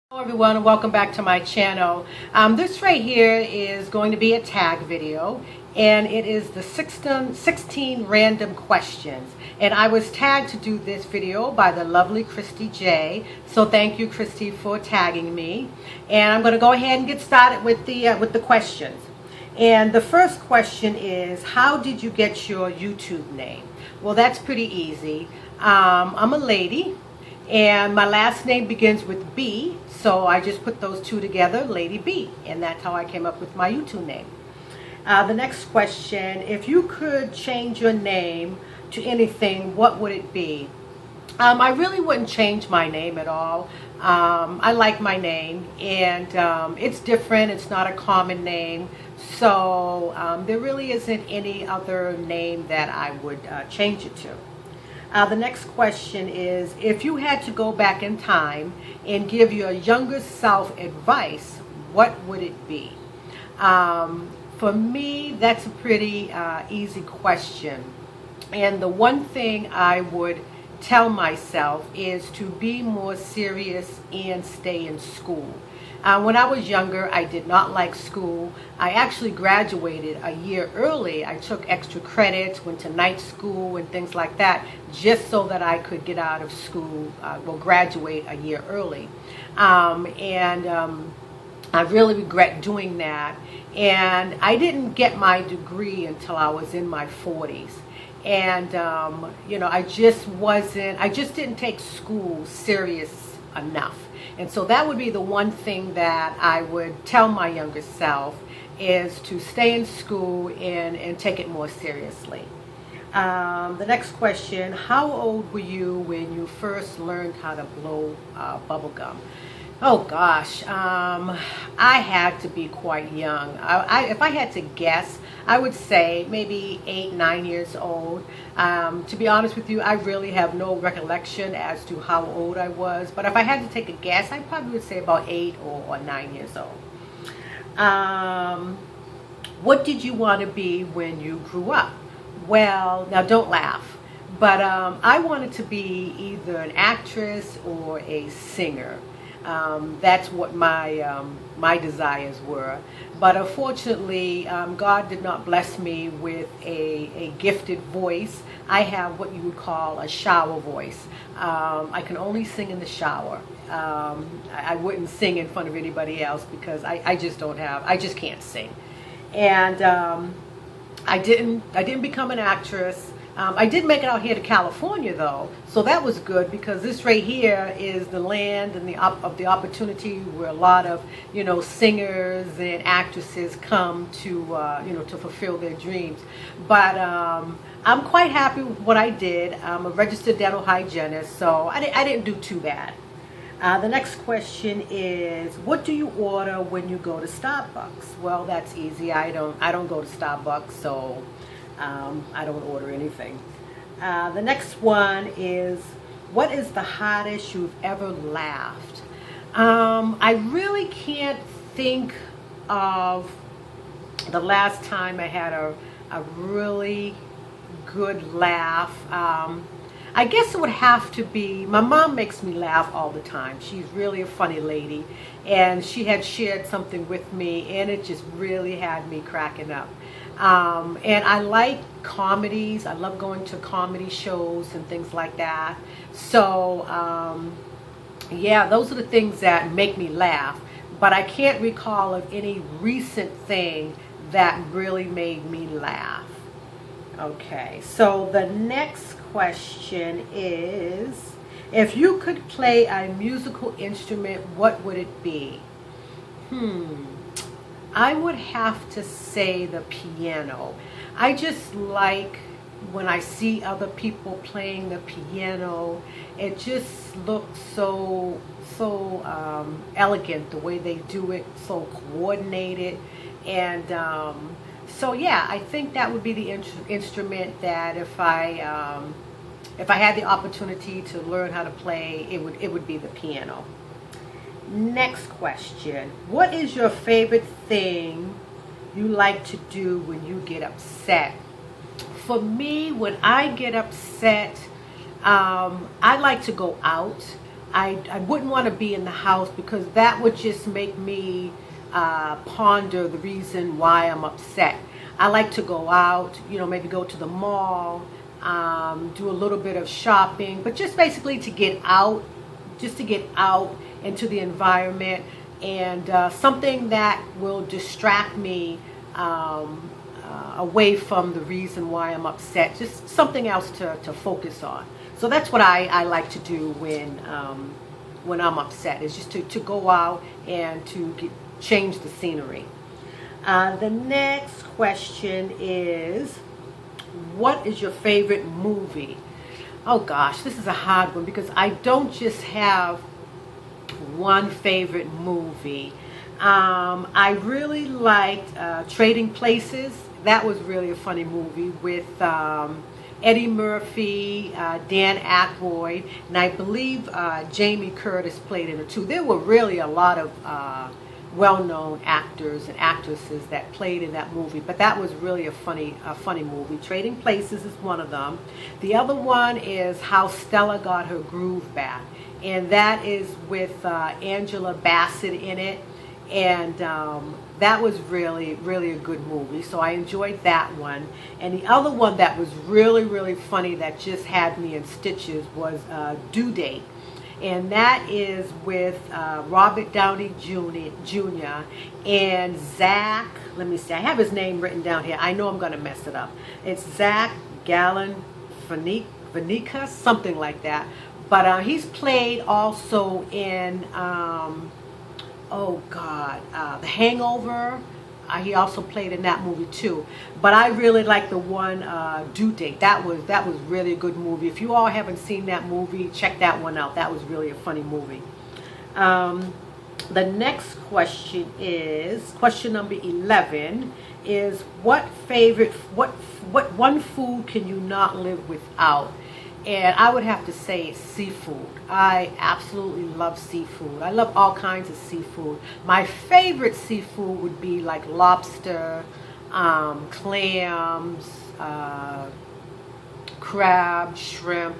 Hello everyone, and welcome back to my channel. This right here is going to be a tag video, and it is the 16 random questions, and I was tagged to do this video by the lovely Christy J, so thank you, Christy, for tagging me. And I'm going to go ahead and get started with the questions. And the first question is, how did you get your YouTube name? Well, that's pretty easy. I'm a lady, and my last name begins with B, so I just put those two together, Lady B, and that's how I came up with my YouTube name. The next question, if you could change your name to anything, what would it be? I really wouldn't change my name at all. I like my name, and it's different. It's not a common name, so there really isn't any other name that I would change it to. The next question is, if you had to go back in time and give your younger self advice, what would it be? For me, that's a pretty easy question. And the one thing I would tell myself is to be more serious and stay in school. When I was younger, I did not like school. I actually graduated a year early. I took extra credits, went to night school and things like that, just so that I could get out of school, graduate a year early. I really regret doing that. And I didn't get my degree until I was in my 40s. And, I just didn't take school serious enough. And so that would be the one thing that I would tell my younger self, is to stay in school and take it more seriously. The next question, how old were you when you first learned how to blow bubble gum? Oh gosh, I had to be quite young. If I had to guess, I would say maybe 8, 9 years old. To be honest with you, I really have no recollection as to how old I was. But if I had to take a guess, I probably would say about 8 or 9 years old. What did you want to be when you grew up? Well, now don't laugh, but I wanted to be either an actress or a singer. That's what my desires were. But unfortunately, God did not bless me with a gifted voice. I have what you would call a shower voice. I can only sing in the shower. I wouldn't sing in front of anybody else because I just can't sing. And I didn't become an actress. I did make it out here to California though, so that was good, because this right here is the land and the opportunity where a lot of singers and actresses come to to fulfill their dreams. But I'm quite happy with what I did. I'm a registered dental hygienist, so I didn't do too bad. The next question is, what do you order when you go to Starbucks? Well, that's easy. I don't go to Starbucks, so I don't order anything. The next one is, what is the hardest you've ever laughed? I really can't think of the last time I had a really good laugh. I guess it would have to be, my mom makes me laugh all the time. She's really a funny lady, and she had shared something with me, and it just really had me cracking up. And I like comedies. I love going to comedy shows and things like that. So, yeah, those are the things that make me laugh. But I can't recall of any recent thing that really made me laugh. Okay, so the next question is, if you could play a musical instrument, what would it be? I would have to say the piano. I just like when I see other people playing the piano. It just looks so elegant, the way they do it, so coordinated. And so yeah, I think that would be the instrument that if I had the opportunity to learn how to play, it would be the piano. Next question. What is your favorite thing you like to do when you get upset? For me, when I get upset, I like to go out. I wouldn't want to be in the house because that would just make me ponder the reason why I'm upset. I like to go out, maybe go to the mall, do a little bit of shopping, but just basically to get out, into the environment, and something that will distract me away from the reason why I'm upset, just something else to focus on. So that's what I like to do when I'm upset, is just to go out and to change the scenery. The next question is, what is your favorite movie? Oh gosh, this is a hard one because I don't just have one favorite movie. I really liked Trading Places. That was really a funny movie with Eddie Murphy, Dan Aykroyd, and I believe Jamie Curtis played in it too. There were really a lot of well-known actors and actresses that played in that movie, but that was really a funny movie. Trading Places is one of them. The other one is How Stella Got Her Groove Back, and that is with Angela Bassett in it, and that was really a good movie, so I enjoyed that one. And the other one that was really funny that just had me in stitches was Due Date, and that is with Robert Downey Jr. and Zach, let me see, I have his name written down here, I know I'm going to mess it up. It's Zach Galifianakis, something like that, but he's played also in The Hangover. He also played in that movie too. But I really like the one Due Date. That was really a good movie. If you all haven't seen that movie, check that one out. That was really a funny movie. The next question is, question number 11 is, what one food can you not live without? And I would have to say seafood. I absolutely love seafood. I love all kinds of seafood. My favorite seafood would be like lobster, clams, crab, shrimp,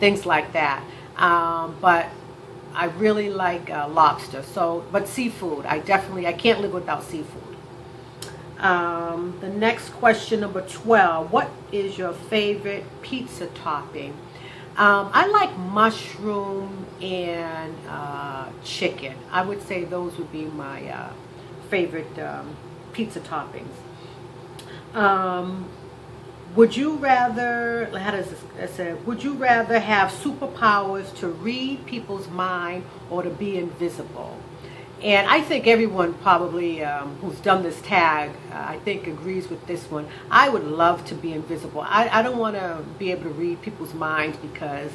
things like that. But I really like lobster. But seafood, I can't live without seafood. The next question, number 12, what is your favorite pizza topping? I like mushroom and chicken. I would say those would be my favorite pizza toppings. Would you rather, would you rather have superpowers to read people's mind or to be invisible? And I think everyone probably who's done this tag, I think agrees with this one. I would love to be invisible. I don't want to be able to read people's minds because,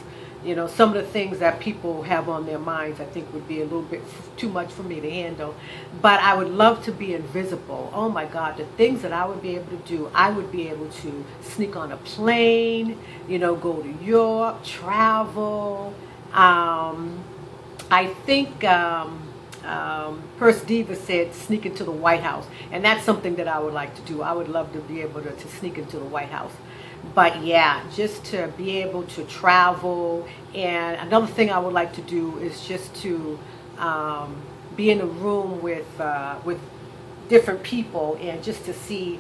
some of the things that people have on their minds I think would be a little bit too much for me to handle. But I would love to be invisible. Oh my God, the things that I would be able to do. I would be able to sneak on a plane, go to Europe, travel. I think... First Diva said sneak into the White House, and that's something that I would like to do. I would love to be able to sneak into the White House. But yeah, just to be able to travel. And another thing I would like to do is just to be in a room with different people, and just to see,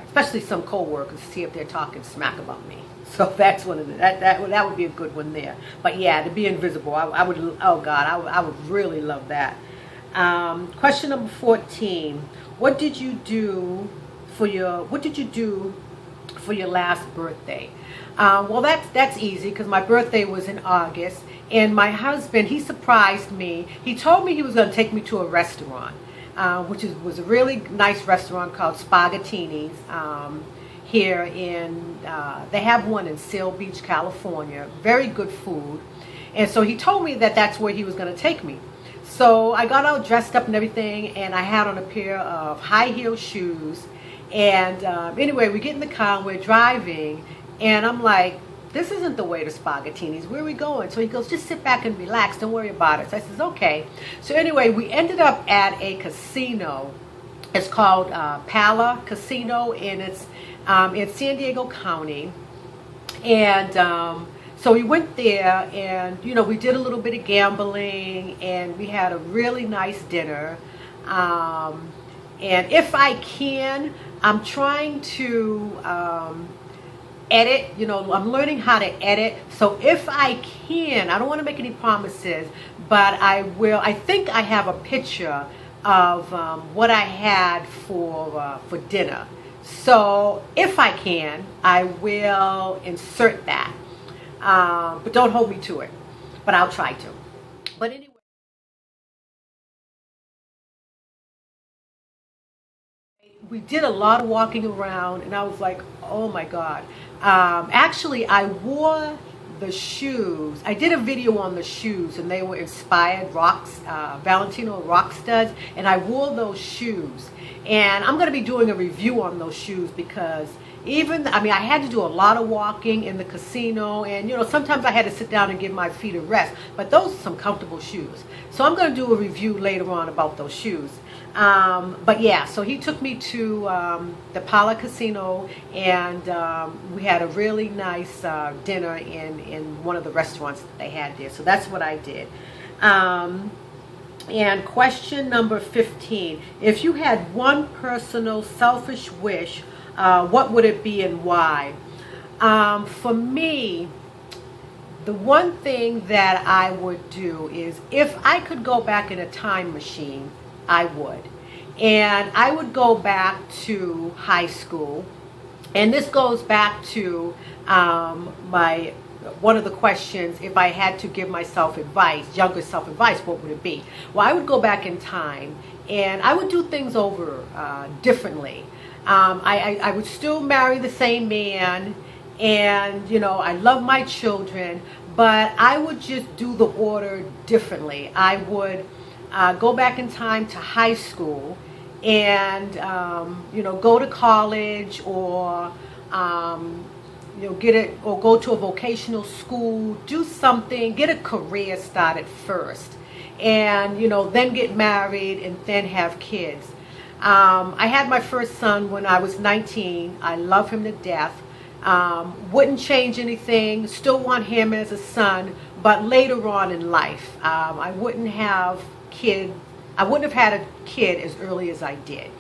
especially some co-workers, see if they're talking smack about me. So that's one of that would be a good one there. But yeah, to be invisible, I would. Oh God, I would really love that. Question number 14: What did you do for your last birthday? Well, that's easy because my birthday was in August, and my husband, he surprised me. He told me he was going to take me to a restaurant, which was a really nice restaurant called Spaghettini's. Here in, they have one in Seal Beach, California. Very good food. And so he told me that that's where he was going to take me. So I got all dressed up and everything, and I had on a pair of high heel shoes. And anyway, we get in the car and we're driving, and I'm like, this isn't the way to Spaghettini's. Where are we going? So he goes, just sit back and relax. Don't worry about it. So I says, okay. So anyway, we ended up at a casino. It's called Pala Casino, and it's in San Diego County. And So we went there, and you know, we did a little bit of gambling, and we had a really nice dinner. And if I can, I'm trying to edit. You know, I'm learning how to edit. So if I can, I don't want to make any promises, but I will. I think I have a picture of what I had for dinner. So if I can, I will insert that. But don't hold me to it. But I'll try to. But anyway. We did a lot of walking around, and I was like, oh my God. Actually, I wore the shoes. I did a video on the shoes, and they were inspired Valentino rock studs, and I wore those shoes. And I'm going to be doing a review on those shoes because I had to do a lot of walking in the casino, and you know, sometimes I had to sit down and give my feet a rest, but those are some comfortable shoes. So I'm going to do a review later on about those shoes. But yeah, so he took me to the Pala Casino, and we had a really nice dinner in one of the restaurants that they had there. So that's what I did. And question number 15, if you had one personal selfish wish, what would it be and why? For me, the one thing that I would do is, if I could go back in a time machine, I would. And I would go back to high school. And this goes back to one of the questions, if I had to give myself advice, younger self advice, what would it be? Well, I would go back in time, and I would do things over differently. I would still marry the same man, and you know, I love my children, but I would just do the order differently. I would go back in time to high school, and you know, go to college, or you know, go to a vocational school, do something, get a career started first, and you know, then get married and then have kids. I had my first son when I was 19. I love him to death. Wouldn't change anything. Still want him as a son, but later on in life, I wouldn't have had a kid as early as I did.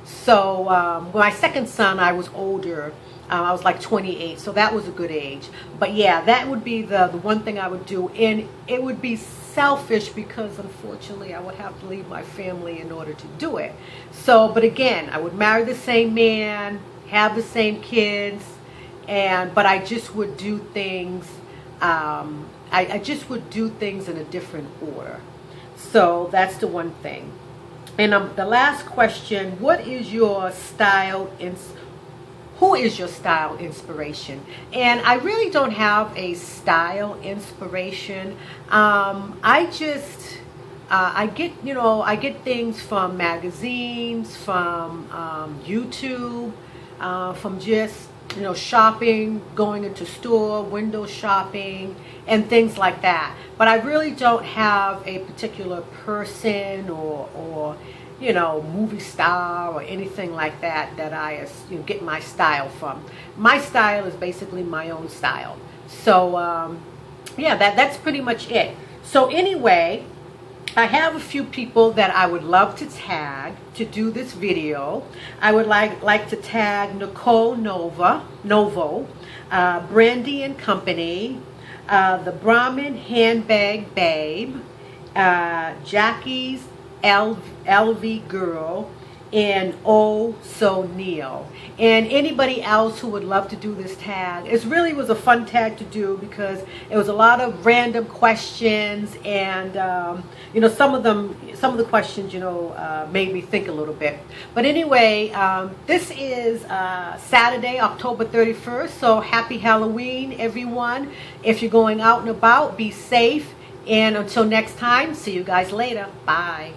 So my second son, I was older. I was like 28, so that was a good age. But yeah, that would be the one thing I would do. And it would be selfish because unfortunately I would have to leave my family in order to do it. So, but again, I would marry the same man, have the same kids, but I just would do things, I just would do things in a different order. So that's the one thing. And the last question, who is your style inspiration? And I really don't have a style inspiration. I get things from magazines, from YouTube, from just, you know, shopping, going into store, window shopping, and things like that. But I really don't have a particular person or you know, movie star or anything like that I get my style from. My style is basically my own style. So yeah, that's pretty much it. So anyway, I have a few people that I would love to tag to do this video. I would like to tag Nicole Novo, Brandi N Company, the Brahmin Handbag Babe, Jackie's lvgirl, and AhhhsoNeo, and anybody else who would love to do this tag. It really was a fun tag to do because it was a lot of random questions, and you know, some of the questions, you know, made me think a little bit. But anyway, this is Saturday, October 31st, so happy Halloween, everyone. If you're going out and about, be safe, and until next time, see you guys later. Bye.